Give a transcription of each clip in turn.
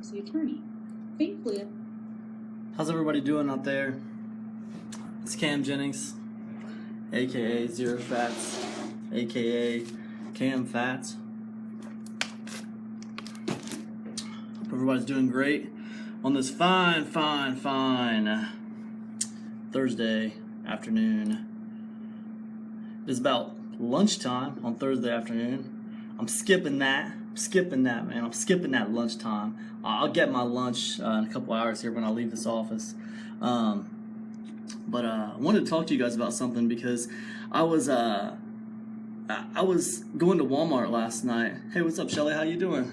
the attorney. Thankfully, how's everybody doing out there? It's Cam Jennings, aka Zerofatzreturns, aka Cam Fats. Hope everybody's doing great on this fine Thursday afternoon. It's about lunchtime on Thursday afternoon. I'm skipping that, man. I'm skipping that lunchtime. I'll get my lunch in a couple hours here when I leave this office. But I wanted to talk to you guys about something because I was going to Walmart last night. Hey, what's up, Shelly? How you doing?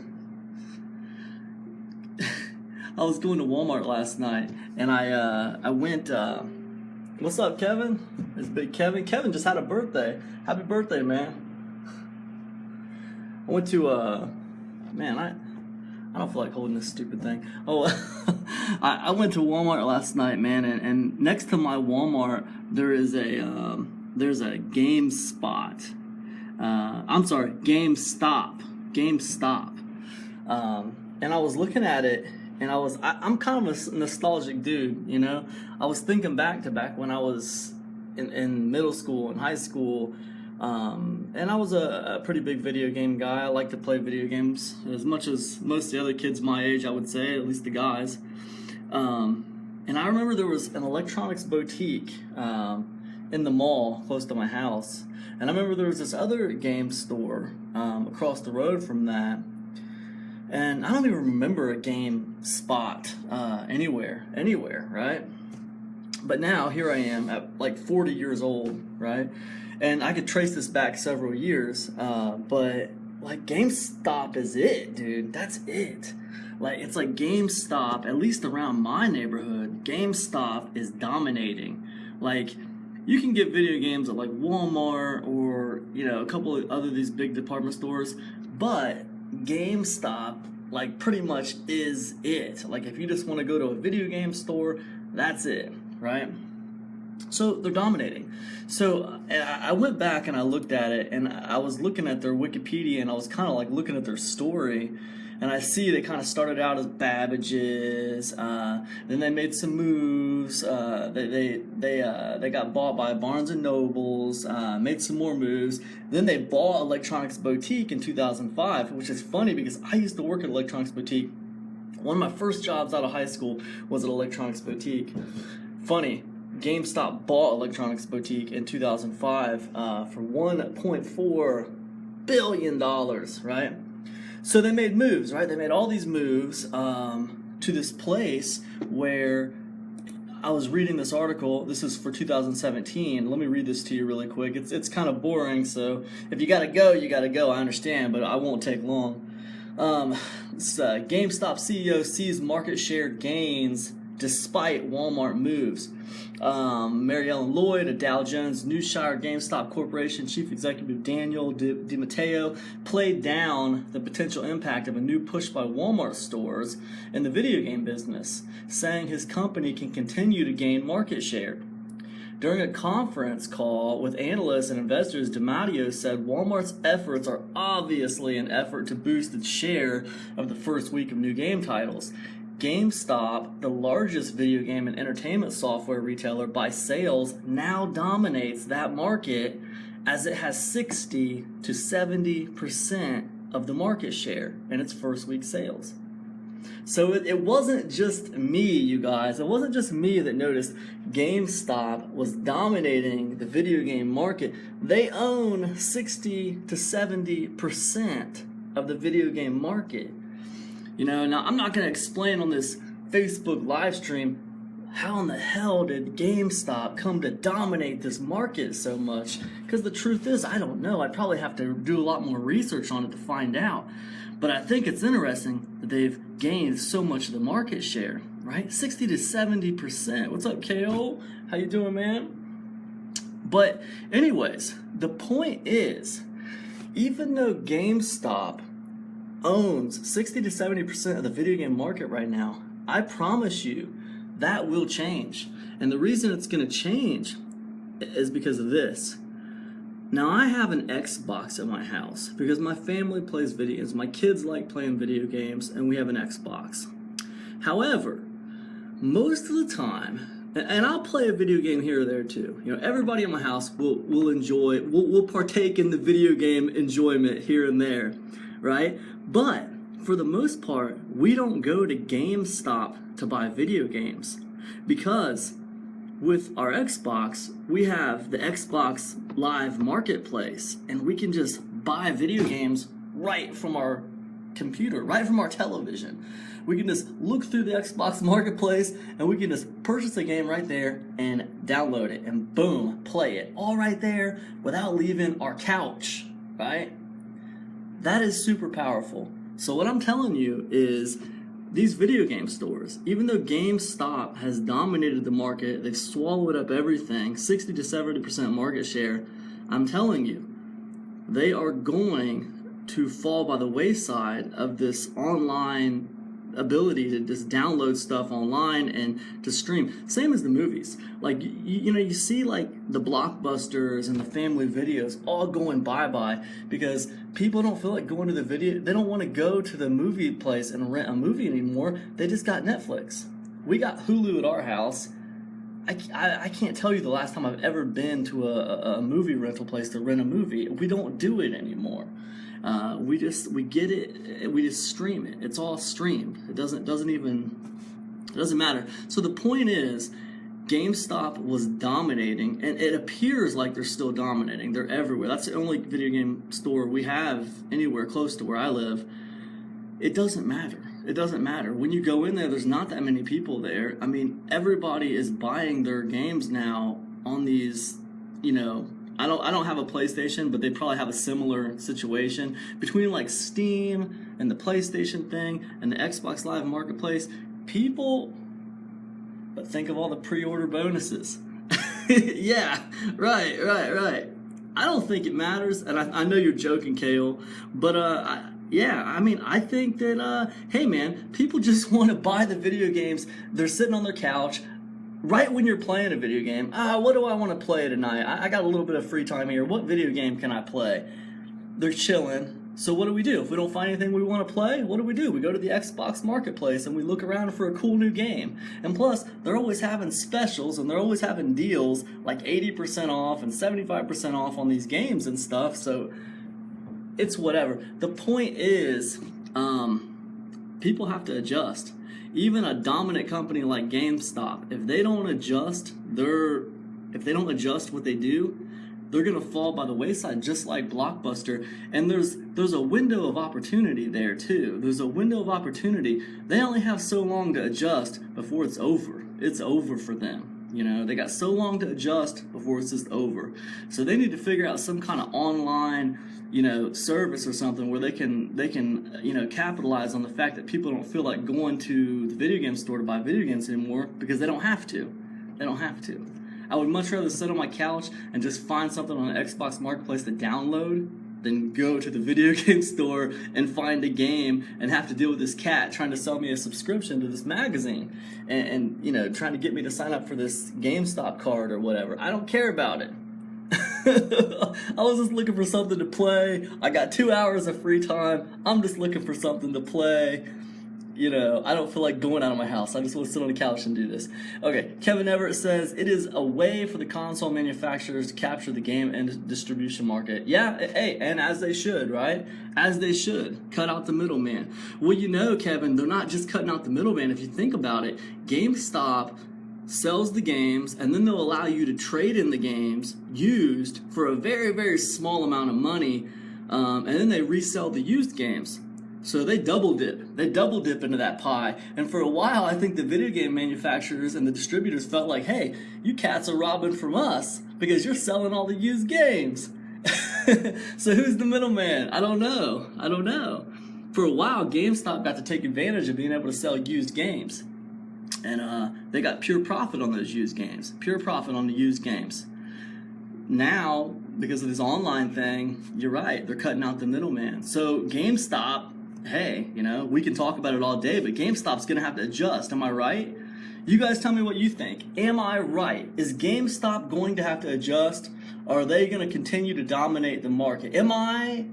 I was going to Walmart last night, and I went. What's up, Kevin? It's Big Kevin. Kevin just had a birthday. Happy birthday, man. I went to man, I don't feel like holding this stupid thing. Oh, I went to Walmart last night, man, and next to my Walmart there is there's a GameSpot. I'm sorry, GameStop. And I was looking at it, and I'm kind of a nostalgic dude, you know. I was thinking back when I was in middle school and high school. And I was a pretty big video game guy. I like to play video games as much as most of the other kids my age, I would say, at least the guys. And I remember there was an electronics boutique in the mall close to my house. And I remember there was this other game store across the road from that. And I don't even remember a GameSpot anywhere, right? But now here I am at like 40 years old, right? And I could trace this back several years, but like GameStop is it, dude. That's it. Like it's like GameStop, at least around my neighborhood, GameStop is dominating. Like you can get video games at like Walmart or, you know, a couple of other these big department stores, but GameStop like pretty much is it. Like if you just want to go to a video game store, that's it, right? So they're dominating. So I went back and I looked at it, and I was looking at their Wikipedia, and I was kind of like looking at their story, and I see they kind of started out as Babbage's, then they made some moves, they got bought by Barnes and Nobles, made some more moves, then they bought Electronics Boutique in 2005, which is funny because I used to work at Electronics Boutique. One of my first jobs out of high school was at Electronics Boutique. Funny. GameStop bought Electronics Boutique in 2005 for $1.4 billion, right? So they made moves, right? They made all these moves to this place where I was reading this article. This is for 2017. Let me read this to you really quick. It's kind of boring, so if you gotta go, you gotta go. I understand, but I won't take long. GameStop CEO sees market share gains despite Walmart moves. Mary Ellen Lloyd, a Dow Jones Newshire GameStop Corporation Chief Executive Daniel DiMatteo played down the potential impact of a new push by Walmart stores in the video game business, saying his company can continue to gain market share. During a conference call with analysts and investors, DiMatteo said Walmart's efforts are obviously an effort to boost its share of the first week of new game titles. GameStop, the largest video game and entertainment software retailer by sales, now dominates that market as it has 60 to 70% of the market share in its first week sales. So it wasn't just me, you guys. It wasn't just me that noticed GameStop was dominating the video game market. They own 60 to 70% of the video game market. You know, now I'm not going to explain on this Facebook live stream how in the hell did GameStop come to dominate this market so much, because the truth is, I don't know. I'd probably have to do a lot more research on it to find out. But I think it's interesting that they've gained so much of the market share, right? 60 to 70%. What's up, KO? How you doing, man? But anyways, the point is, even though GameStop owns 60 to 70% of the video game market right now, I promise you that will change. And the reason it's going to change is because of this. Now, I have an Xbox at my house because my family plays video games. My kids like playing video games, and we have an Xbox. However, most of the time, and I'll play a video game here or there too. You know, everybody in my house will enjoy, will partake in the video game enjoyment here and there, right? But for the most part, we don't go to GameStop to buy video games, because with our Xbox, we have the Xbox Live Marketplace, and we can just buy video games right from our computer, right from our television. We can just look through the Xbox Marketplace and we can just purchase a game right there and download it and boom, play it all right there without leaving our couch, right? That is super powerful. So what I'm telling you is these video game stores, even though GameStop has dominated the market, they've swallowed up everything, 60 to 70% market share, I'm telling you, they are going to fall by the wayside of this online ability to just download stuff online and to stream. Same as the movies. Like, you know, you see like the blockbusters and the family videos all going bye-bye because people don't feel like going to the video. They don't want to go to the movie place and rent a movie anymore. They just got Netflix. We got Hulu at our house. I can't tell you the last time I've ever been to a movie rental place to rent a movie. We don't do it anymore. We get it, we just stream it. It's all streamed. It doesn't matter. So the point is, GameStop was dominating, and it appears like they're still dominating. They're everywhere. That's the only video game store we have anywhere close to where I live. It doesn't matter. It doesn't matter. When you go in there, there's not that many people there. I mean, everybody is buying their games now on these, you know, I don't have a PlayStation, but they probably have a similar situation between like Steam and the PlayStation thing and the Xbox Live Marketplace. People, but think of all the pre-order bonuses. Yeah, right. I don't think it matters, and I know you're joking, Kale, but yeah, I mean, I think that, hey man, people just want to buy the video games. They're sitting on their couch. Right when you're playing a video game, what do I want to play tonight? I got a little bit of free time here. What video game can I play? They're chilling. So what do? If we don't find anything we want to play, what do? We go to the Xbox Marketplace and we look around for a cool new game. And plus, they're always having specials and they're always having deals like 80% off and 75% off on these games and stuff. So it's whatever. The point is, people have to adjust. Even a dominant company like GameStop, if they don't adjust what they do, they're gonna fall by the wayside, just like Blockbuster. And there's a window of opportunity there too. There's a window of opportunity. They only have so long to adjust before it's over. It's over for them. You know, they got so long to adjust before it's just over. So they need to figure out some kind of online, you know, service or something where they can, you know, capitalize on the fact that people don't feel like going to the video game store to buy video games anymore because they don't have to. They don't have to. I would much rather sit on my couch and just find something on the Xbox Marketplace to download than go to the video game store and find a game and have to deal with this cat trying to sell me a subscription to this magazine and you know, trying to get me to sign up for this GameStop card or whatever. I don't care about it. I was just looking for something to play. I got 2 hours of free time. I'm just looking for something to play. You know, I don't feel like going out of my house. I just want to sit on the couch and do this. Okay, Kevin Everett says, it is a way for the console manufacturers to capture the game and distribution market. Yeah, hey, and as they should, right? As they should. Cut out the middleman. Well, you know, Kevin, they're not just cutting out the middleman. If you think about it, GameStop sells the games, and then they'll allow you to trade in the games used for a very, very small amount of money, and then they resell the used games. So they double dip. They double dip into that pie. And for a while, I think the video game manufacturers and the distributors felt like, hey, you cats are robbing from us because you're selling all the used games. So who's the middleman? I don't know. For a while, GameStop got to take advantage of being able to sell used games. And they got pure profit on those used games. Pure profit on the used games. Now, because of this online thing, you're right, they're cutting out the middleman. So GameStop, hey, you know, we can talk about it all day, but GameStop's going to have to adjust. Am I right? You guys tell me what you think. Am I right? Is GameStop going to have to adjust, or are they going to continue to dominate the market? Am I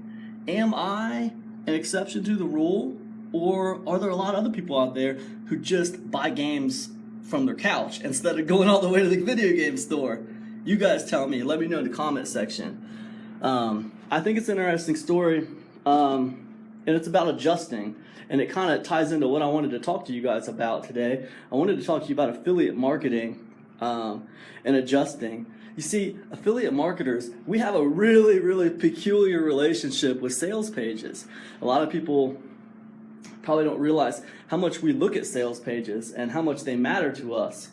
an exception to the rule? Or are there a lot of other people out there who just buy games from their couch instead of going all the way to the video game store? You guys tell me. Let me know in the comment section. I think it's an interesting story, and it's about adjusting. And it kind of ties into what I wanted to talk to you guys about today. I wanted to talk to you about affiliate marketing and adjusting. You see, affiliate marketers, we have a really, really peculiar relationship with sales pages. A lot of people probably don't realize how much we look at sales pages and how much they matter to us.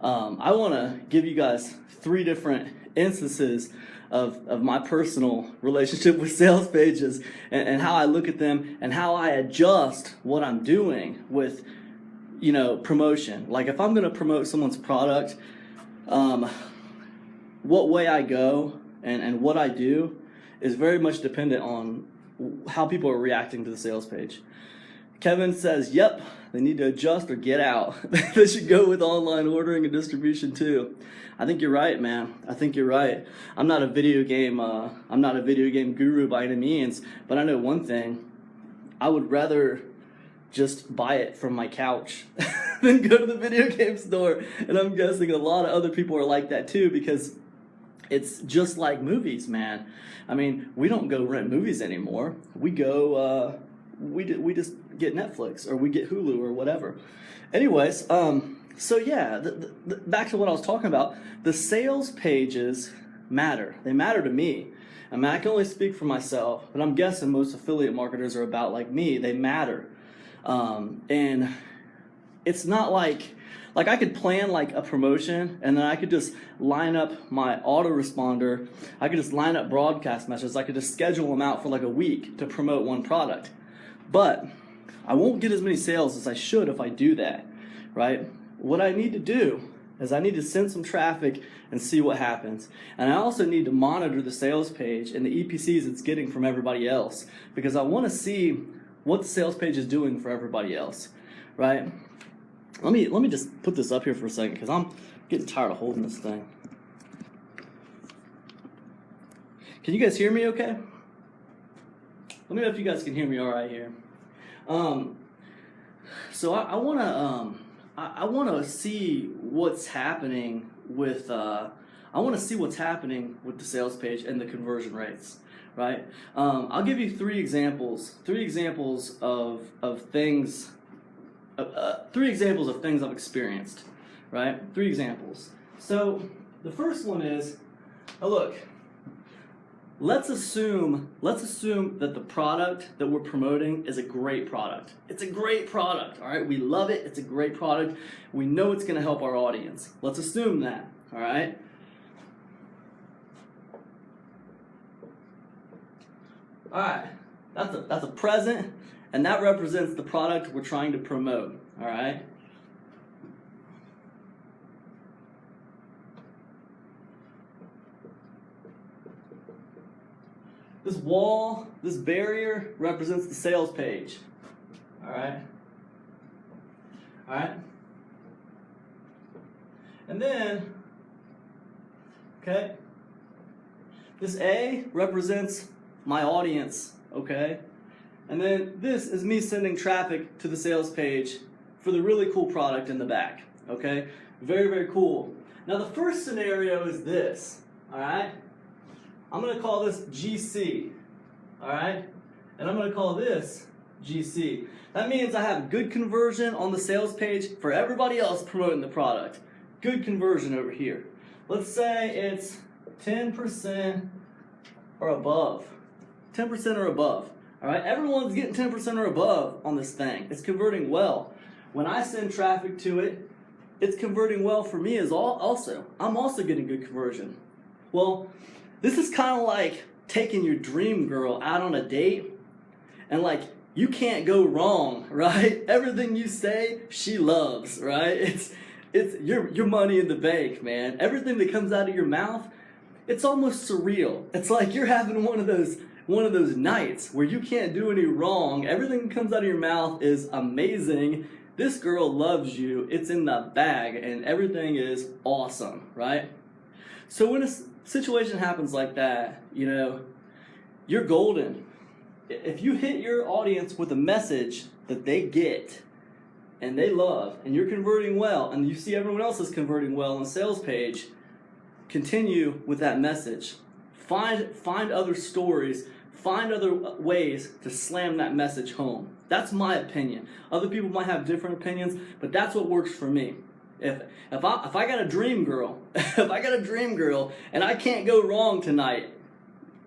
I want to give you guys 3 different instances of my personal relationship with sales pages and how I look at them and how I adjust what I'm doing with, promotion. Like if I'm going to promote someone's product, what way I go and what I do is very much dependent on how people are reacting to the sales page. Kevin says, yep, they need to adjust or get out. They should go with online ordering and distribution too. I think you're right, man. I think you're right. I'm not a video game guru by any means, but I know one thing. I would rather just buy it from my couch than go to the video game store. And I'm guessing a lot of other people are like that too, because it's just like movies, man. I mean, we don't go rent movies anymore. We go, we just get Netflix or we get Hulu or whatever. Anyways, so yeah, back to what I was talking about. The sales pages matter. They matter to me. I mean, I can only speak for myself, but I'm guessing most affiliate marketers are about like me. They matter. And it's not like I could plan like a promotion and then I could just line up my autoresponder. I could just line up broadcast messages. I could just schedule them out for like a week to promote one product. But I won't get as many sales as I should if I do that, right? What I need to do is I need to send some traffic and see what happens. And I also need to monitor the sales page and the EPCs it's getting from everybody else, because I want to see what the sales page is doing for everybody else, right? Let me just put this up here for a second because I'm getting tired of holding this thing. Can you guys hear me okay? Let me know if you guys can hear me all right here. So I want to see what's happening with the sales page and the conversion rates, right? I'll give you 3 examples of things. 3 examples of things I've experienced, right? 3 examples. So the first one is, look. Let's assume that the product that we're promoting is a great product. It's a great product, all right? We love it. It's a great product. We know it's going to help our audience. Let's assume that, all right? All right, that's a present, and that represents the product we're trying to promote, all right? This wall, this barrier represents the sales page. All right? All right? And then, okay, this A represents my audience, okay? And then this is me sending traffic to the sales page for the really cool product in the back, okay? Very, very cool. Now the first scenario is this, all right? I'm going to call this GC, all right? And I'm going to call this GC. That means I have good conversion on the sales page for everybody else promoting the product. Good conversion over here. Let's say it's 10% or above. 10% or above, all right? Everyone's getting 10% or above on this thing. It's converting well. When I send traffic to it, it's converting well for me as also. I'm also getting good conversion. Well, this is kind of like taking your dream girl out on a date and like you can't go wrong, right? Everything you say, she loves, right? It's your money in the bank, man. Everything that comes out of your mouth, it's almost surreal. It's like you're having one of those nights where you can't do any wrong. Everything that comes out of your mouth is amazing. This girl loves you. It's in the bag and everything is awesome, right? So when a situation happens like that, you're golden. If you hit your audience with a message that they get and they love, and you're converting well, and you see everyone else is converting well on the sales page, continue with that message. Find other stories, find other ways to slam that message home. That's my opinion. Other people might have different opinions, but that's what works for me. If I got a dream girl, if I got a dream girl and I can't go wrong tonight,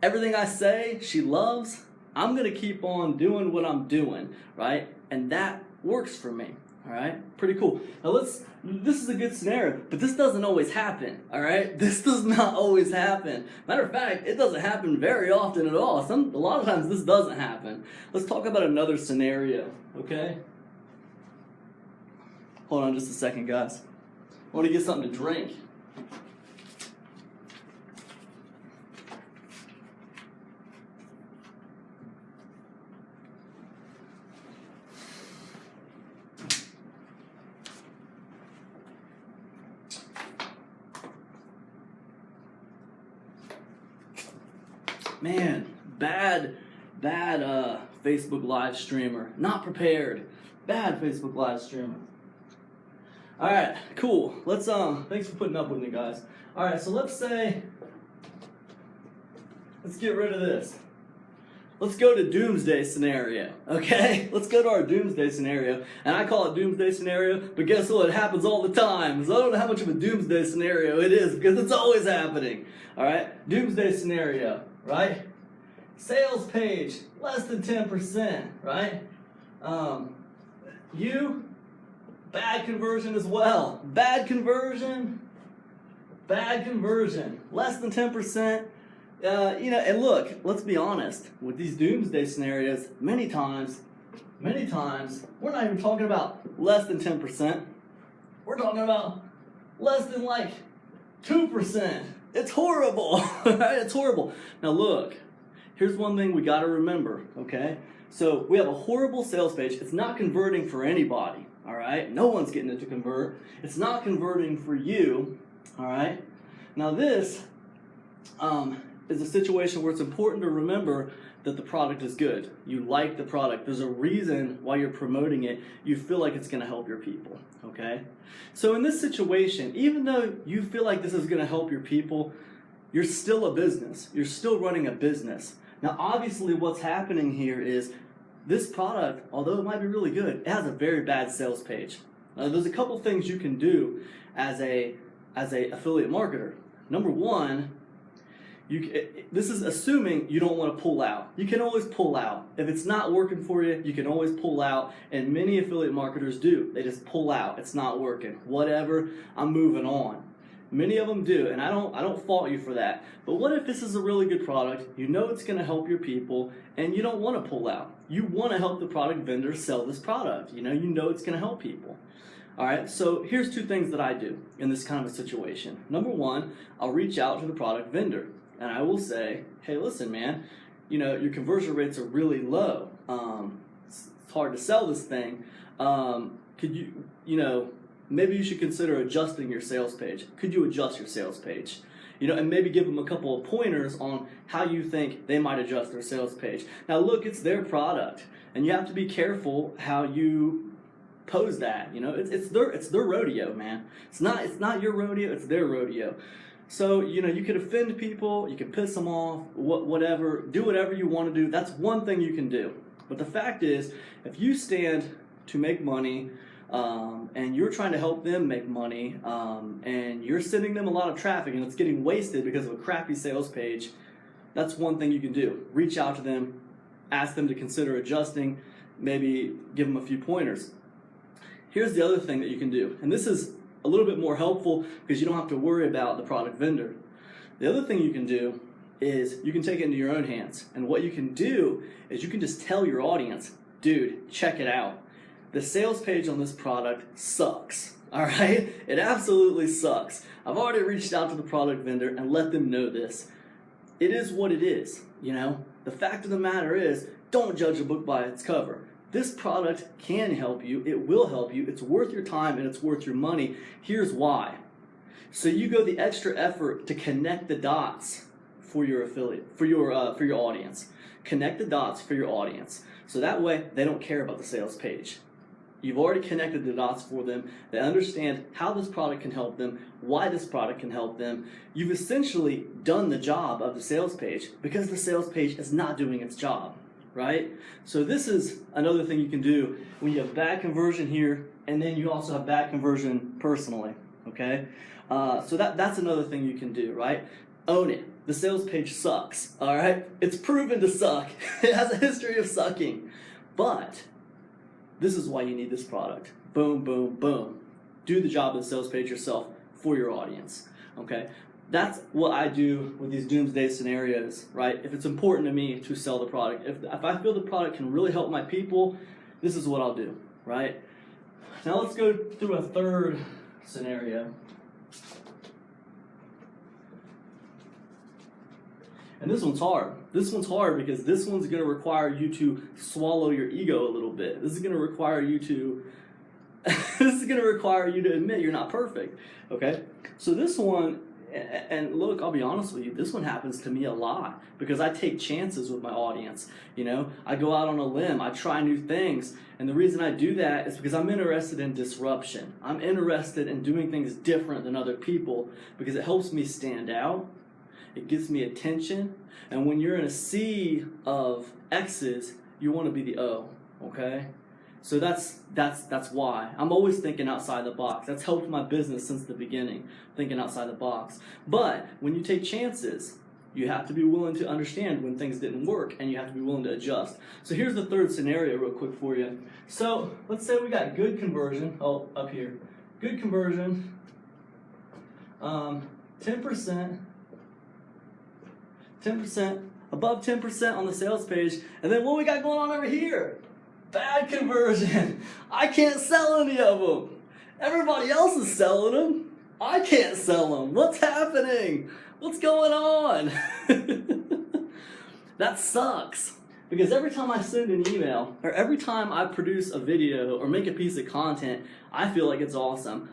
everything I say she loves, I'm gonna keep on doing what I'm doing, right? And that works for me. All right, pretty cool. Now this is a good scenario, but this doesn't always happen, all right? This does not always happen. Matter of fact, it doesn't happen very often at all. A lot of times this doesn't happen. Let's talk about another scenario, okay? Hold on just a second, guys. I want to get something to drink. Man, bad Facebook live streamer. Not prepared. Bad Facebook live streamer. All right, cool. Let's thanks for putting up with me, guys. All right, so let's get rid of this. Let's go to Doomsday Scenario, okay? Let's go to our Doomsday Scenario, and I call it Doomsday Scenario, but guess what? It happens all the time. So I don't know how much of a Doomsday Scenario it is because it's always happening. All right, Doomsday Scenario, right? Sales page less than 10%, right? Bad conversion as well. Bad conversion, less than 10%. And look, let's be honest, with these doomsday scenarios, many times, we're not even talking about less than 10%. We're talking about less than like 2%. It's horrible, right? It's horrible. Now look, here's one thing we gotta remember, okay? So we have a horrible sales page. It's not converting for anybody, all right? No one's getting it to convert. It's not converting for you, all right? Now this is a situation where it's important to remember that the product is good. You like the product. There's a reason why you're promoting it. You feel like it's gonna help your people, okay? So in this situation, even though you feel like this is gonna help your people, you're still a business. You're still running a business. Now, obviously, what's happening here is this product, although it might be really good, it has a very bad sales page. There's a couple things you can do as a affiliate marketer. Number one, this is assuming you don't want to pull out. You can always pull out. If it's not working for you, you can always pull out, and many affiliate marketers do. They just pull out. It's not working. Whatever, I'm moving on. Many of them do, and I don't fault you for that. But what if this is a really good product, you know it's going to help your people, and you don't want to pull out? You want to help the product vendor sell this product. You know it's going to help people. All right, so here's two things that I do in this kind of a situation. Number one, I'll reach out to the product vendor, and I will say, hey, listen, man, your conversion rates are really low. It's hard to sell this thing. Could you, maybe you should consider adjusting your sales page. Could you adjust your sales page? And maybe give them a couple of pointers on how you think they might adjust their sales page. Now look, it's their product, and you have to be careful how you pose that. It's their rodeo, man. It's not your rodeo, it's their rodeo. So, you could offend people, you can piss them off, whatever, do whatever you want to do. That's one thing you can do. But the fact is, if you stand to make money, and you're trying to help them make money, and you're sending them a lot of traffic and it's getting wasted because of a crappy sales page, that's one thing you can do. Reach out to them, ask them to consider adjusting, maybe give them a few pointers. Here's the other thing that you can do, and this is a little bit more helpful because you don't have to worry about the product vendor. The other thing you can do is you can take it into your own hands, and what you can do is you can just tell your audience, dude, check it out. The sales page on this product sucks, all right? It absolutely sucks. I've already reached out to the product vendor and let them know this. It is what it is, The fact of the matter is, don't judge a book by its cover. This product can help you, it will help you, it's worth your time and it's worth your money. Here's why. So you go the extra effort to connect the dots for your affiliate, for your audience. Connect the dots for your audience. So that way they don't care about the sales page. You've already connected the dots for them. They understand how this product can help them, why this product can help them. You've essentially done the job of the sales page because the sales page is not doing its job, right? So this is another thing you can do when you have bad conversion here, and then you also have bad conversion personally, okay? So that's another thing you can do, right? Own it. The sales page sucks, all right? It's proven to suck. It has a history of sucking, but this is why you need this product. Boom, boom, boom. Do the job of the sales page yourself for your audience, okay? That's what I do with these doomsday scenarios, right? If it's important to me to sell the product, if I feel the product can really help my people, this is what I'll do, right? Now let's go through a third scenario. And this one's hard. This one's hard because this one's going to require you to swallow your ego a little bit. This is going to require you to admit you're not perfect. Okay? So this one, and look, I'll be honest with you, this one happens to me a lot because I take chances with my audience. You know, I go out on a limb, I try new things, and the reason I do that is because I'm interested in disruption. I'm interested in doing things different than other people because it helps me stand out. It gets me attention, and when you're in a sea of X's, you want to be the O, okay? So that's why. I'm always thinking outside the box. That's helped my business since the beginning, thinking outside the box. But when you take chances, you have to be willing to understand when things didn't work, and you have to be willing to adjust. So here's the third scenario real quick for you. So let's say we got good conversion, up here. Good conversion, 10%, above 10% on the sales page, and then what we got going on over here? Bad conversion. I can't sell any of them. Everybody else is selling them. I can't sell them. What's happening? What's going on? That sucks. Because every time I send an email, or every time I produce a video or make a piece of content, I feel like it's awesome.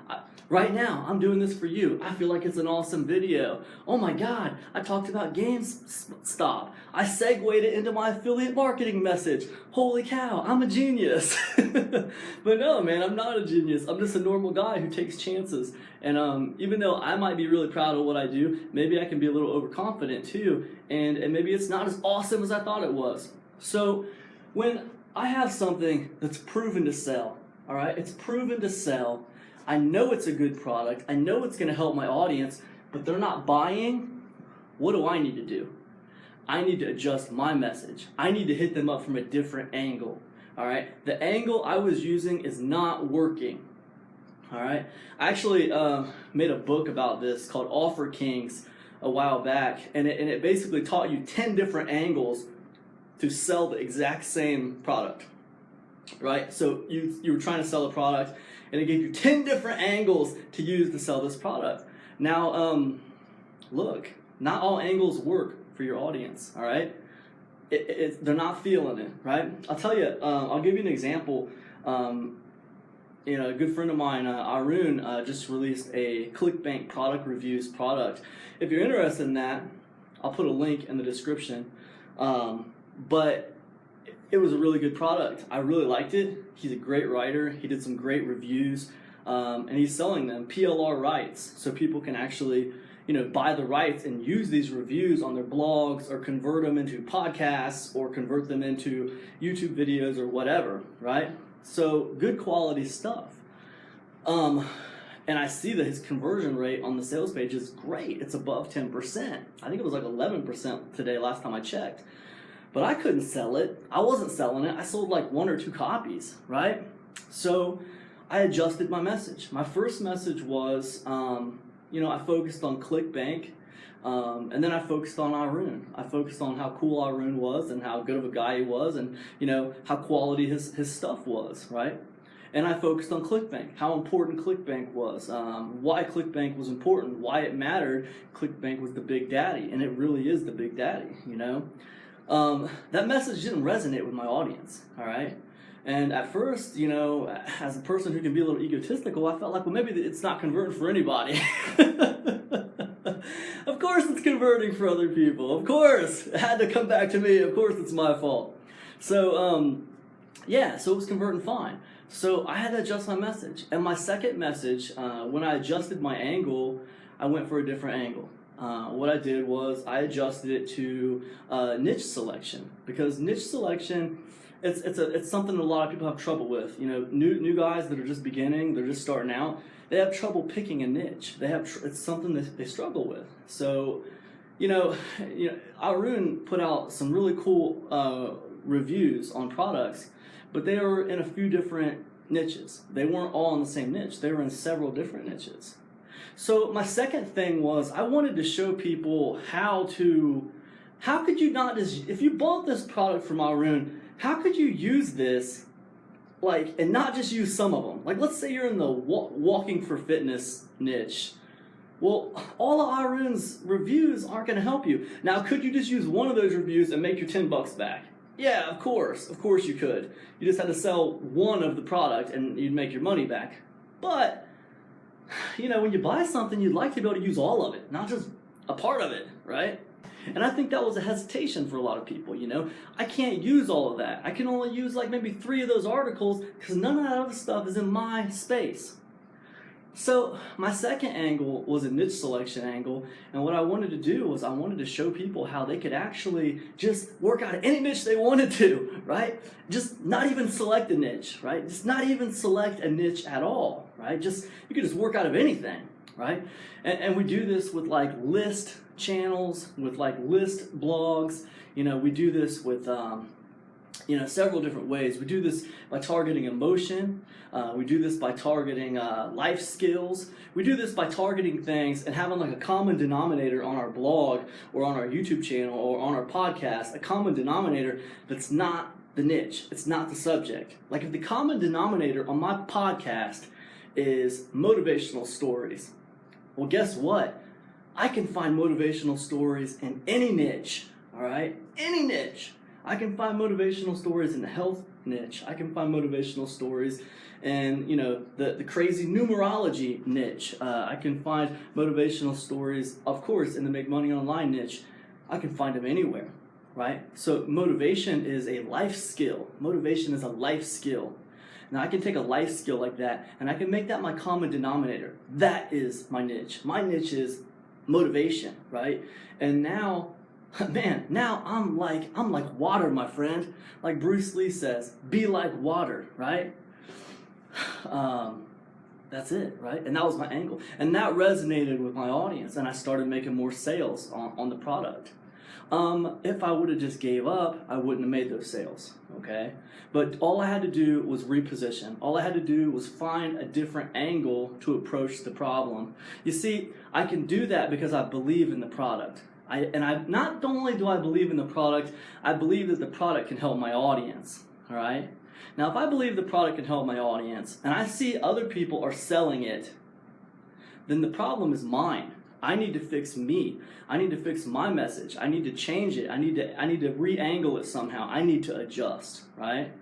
Right now, I'm doing this for you. I feel like it's an awesome video. Oh my God, I talked about GameStop. I segued it into my affiliate marketing message. Holy cow, I'm a genius. But no, man, I'm not a genius. I'm just a normal guy who takes chances. And even though I might be really proud of what I do, maybe I can be a little overconfident too. And maybe it's not as awesome as I thought it was. So when I have something that's proven to sell, all right, it's proven to sell, I know it's a good product, I know it's going to help my audience, but they're not buying, what do I need to do? I need to adjust my message. I need to hit them up from a different angle, all right? The angle I was using is not working, all right? I actually made a book about this called Offer Kings a while back, and it basically taught you 10 different angles to sell the exact same product, right? So you were trying to sell a product, and it gave you 10 different angles to use to sell this product. Now, look, not all angles work for your audience, all right? They're not feeling it, right? I'll tell you, I'll give you an example. You know, a good friend of mine, Arun, just released a ClickBank product reviews product. If you're interested in that, I'll put a link in the description. But it was a really good product. I really liked it. He's a great writer. He did some great reviews, and he's selling them PLR rights, so people can actually, you know, buy the rights and use these reviews on their blogs or convert them into podcasts or convert them into YouTube videos or whatever, right? So good quality stuff. And I see that his conversion rate on the sales page is great. It's above 10%. I think it was like 11% today last time I checked. But I couldn't sell it. I wasn't selling it. I sold like 1 or 2 copies, right? So I adjusted my message. My first message was, you know, I focused on ClickBank, and then I focused on Arun. I focused on how cool Arun was and how good of a guy he was, and, you know, how quality his stuff was, right? And I focused on ClickBank, how important ClickBank was, why ClickBank was important, why it mattered. ClickBank was the big daddy, and it really is the big daddy, you know? That message didn't resonate with my audience, all right? And at first, you know, as a person who can be a little egotistical, I felt like, well, maybe it's not converting for anybody. Of course it's converting for other people. Of course. It had to come back to me. Of course it's my fault. So, yeah, so it was converting fine. So I had to adjust my message. And my second message, when I adjusted my angle, I went for a different angle. What I did was I adjusted it to niche selection, because niche selection, it's something that a lot of people have trouble with. You know, new guys that are just beginning, they're just starting out, they have trouble picking a niche. It's something that they struggle with. So, Arun put out some really cool reviews on products, but they were in a few different niches. They weren't all in the same niche. They were in several different niches. So my second thing was I wanted to show people how could you not just, if you bought this product from Arun, how could you use this, and not just use some of them? Like, let's say you're in the walking for fitness niche. Well, all of Arun's reviews aren't going to help you. Now, could you just use one of those reviews and make your $10 back? Yeah, of course you could. You just had to sell one of the product and you'd make your money back. But, when you buy something, you'd like to be able to use all of it, not just a part of it, right? And I think that was a hesitation for a lot of people, I can't use all of that. I can only use maybe 3 of those articles because none of that other stuff is in my space. So my second angle was a niche selection angle, and what I wanted to do was I wanted to show people how they could actually just work out any niche they wanted to, right? Just not even select a niche, right? Just not even select a niche at all, right? You could just work out of anything, right? And we do this with list channels, with list blogs. We do this with several different ways. We do this by targeting emotion. We do this by targeting life skills. We do this by targeting things and having a common denominator on our blog or on our YouTube channel or on our podcast, a common denominator that's not the niche. It's not the subject. If the common denominator on my podcast is motivational stories, well, guess what? I can find motivational stories in any niche, all right? Any niche. I can find motivational stories in the health niche. I can find motivational stories in, the crazy numerology niche. I can find motivational stories, of course, in the make money online niche. I can find them anywhere, right? So motivation is a life skill. Motivation is a life skill. Now I can take a life skill like that and I can make that my common denominator. That is my niche. My niche is motivation, right? And now, man, now I'm like water, my friend. Like Bruce Lee says, be like water, right? That's it, right? And that was my angle. And that resonated with my audience, and I started making more sales on the product. If I would have just gave up, I wouldn't have made those sales, okay? But all I had to do was reposition. All I had to do was find a different angle to approach the problem. You see, I can do that because I believe in the product. Not only do I believe in the product, I believe that the product can help my audience, all right? Now, if I believe the product can help my audience, and I see other people are selling it, then the problem is mine. I need to fix me. I need to fix my message. I need to change it. I need to re-angle it somehow. I need to adjust, right?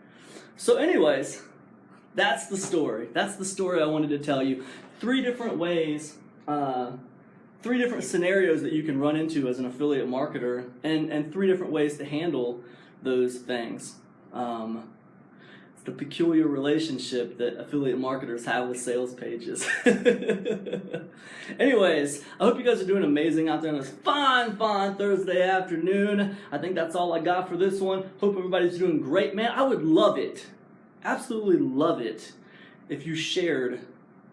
So anyways, that's the story. That's the story I wanted to tell you. 3 different ways, 3 different scenarios that you can run into as an affiliate marketer, and 3 different ways to handle those things. It's the peculiar relationship that affiliate marketers have with sales pages. Anyways, I hope you guys are doing amazing out there on this fine Thursday afternoon. I think that's all I got for this one. Hope everybody's doing great. Man, I would love it, absolutely love it, if you shared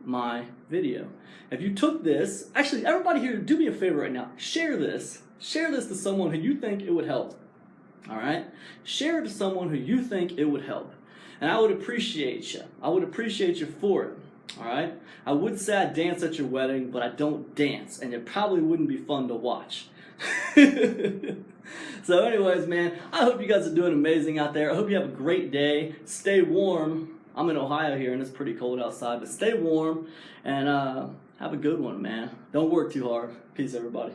my video. If you took this, actually, everybody here, do me a favor right now. Share this. Share this to someone who you think it would help. All right? Share it to someone who you think it would help. And I would appreciate you. I would appreciate you for it. All right? I would say I'd dance at your wedding, but I don't dance, and it probably wouldn't be fun to watch. So anyways, man, I hope you guys are doing amazing out there. I hope you have a great day. Stay warm. I'm in Ohio here, and it's pretty cold outside, but stay warm, and have a good one, man. Don't work too hard. Peace, everybody.